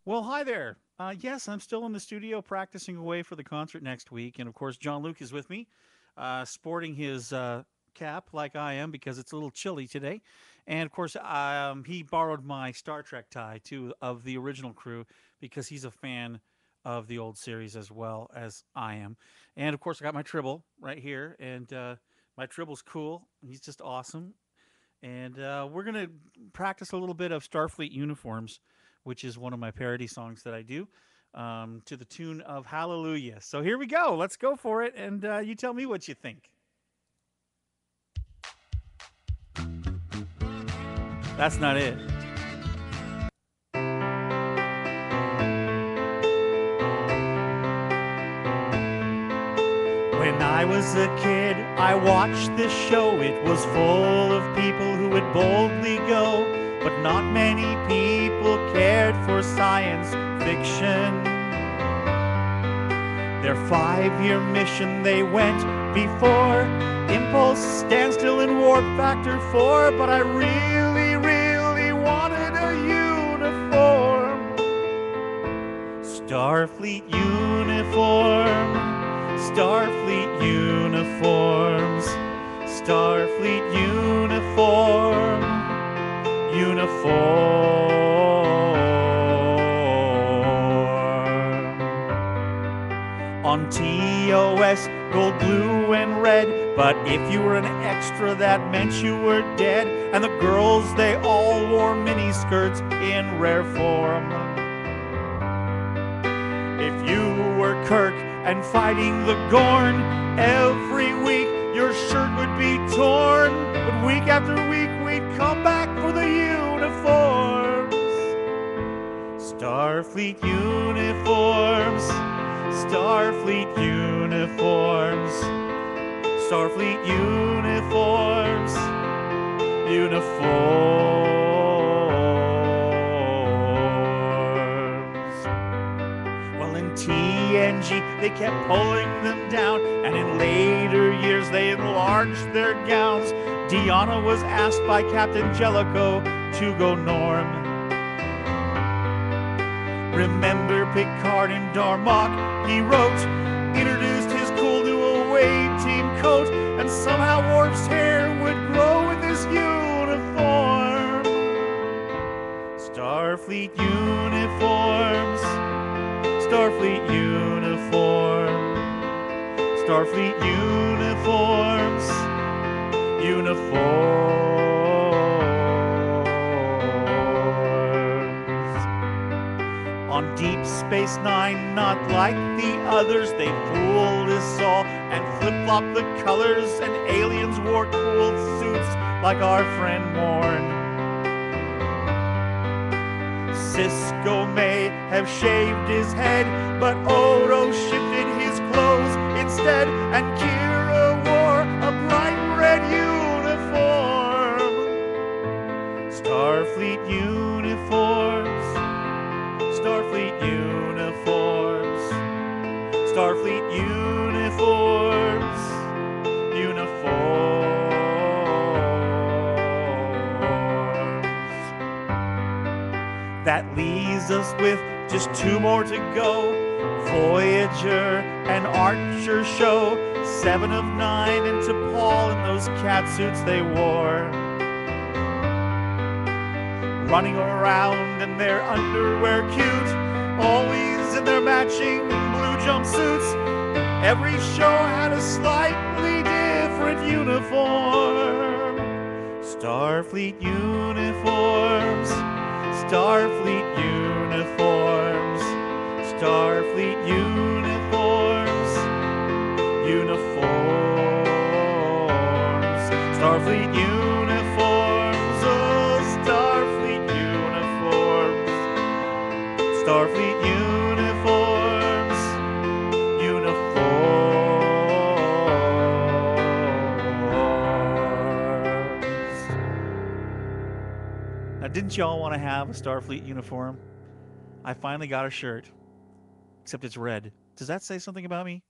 Well, hi there. Yes, I'm still in the studio practicing away for the concert next week. And of course, John Luke is with me, sporting his cap like I am because it's a little chilly today. And of course, he borrowed my Star Trek tie too of the original crew because he's a fan of the old series as well as I am. And of course, I got my Tribble right here. And my Tribble's cool. He's just awesome. And we're going to practice a little bit of Starfleet uniforms, which is one of my parody songs that I do, to the tune of Hallelujah. So here we go. Let's go for it. And you tell me what you think. That's not it. When I was a kid, I watched this show. It was full of people who would boldly go, but not many people cared for science fiction. Their 5-year mission they went before Impulse, Standstill, and Warp Factor 4, but I really, really wanted a uniform. Starfleet uniform, Starfleet uniforms, Starfleet uniform, on TOS, gold, blue, and red. But if you were an extra, that meant you were dead. And the girls, they all wore miniskirts in rare form. If you were Kirk and fighting the Gorn, every week your shirt would be torn. But week after week, we'd come back for the uniforms. Starfleet uniforms, Starfleet uniforms, Starfleet uniforms, uniforms. Well, in TNG, they kept pulling them down, and in later years, they enlarged their gowns. Deanna was asked by Captain Jellicoe to go norm. Remember Picard and Darmok, he wrote, introduced his cool new away team coat, and somehow Worf's hair would grow with his uniform. Starfleet uniforms, Starfleet uniform, Starfleet uniforms, uniforms. On Deep Space Nine, not like the others, they fooled us all and flip-flopped the colors, and aliens wore cool suits like our friend Morn. Cisco may have shaved his head, but Odo shifted his clothes instead, and Kira wore a bright red uniform. Starfleet uniforms, Starfleet uniforms, Starfleet uniforms, uniforms. That leaves us with just 2 more to go. Voyager and Archer show 7 of 9 and T'Pol in those catsuits they wore, running around in their underwear cute, always in their matching blue jumpsuits. Every show had a slightly different uniform. Starfleet uniforms, Starfleet uniforms, Starfleet uniforms, uniforms, Starfleet uniforms, oh, Starfleet uniforms, Starfleet uniforms, uniforms. Now, didn't y'all want to have a Starfleet uniform? I finally got a shirt, except it's red. Does that say something about me?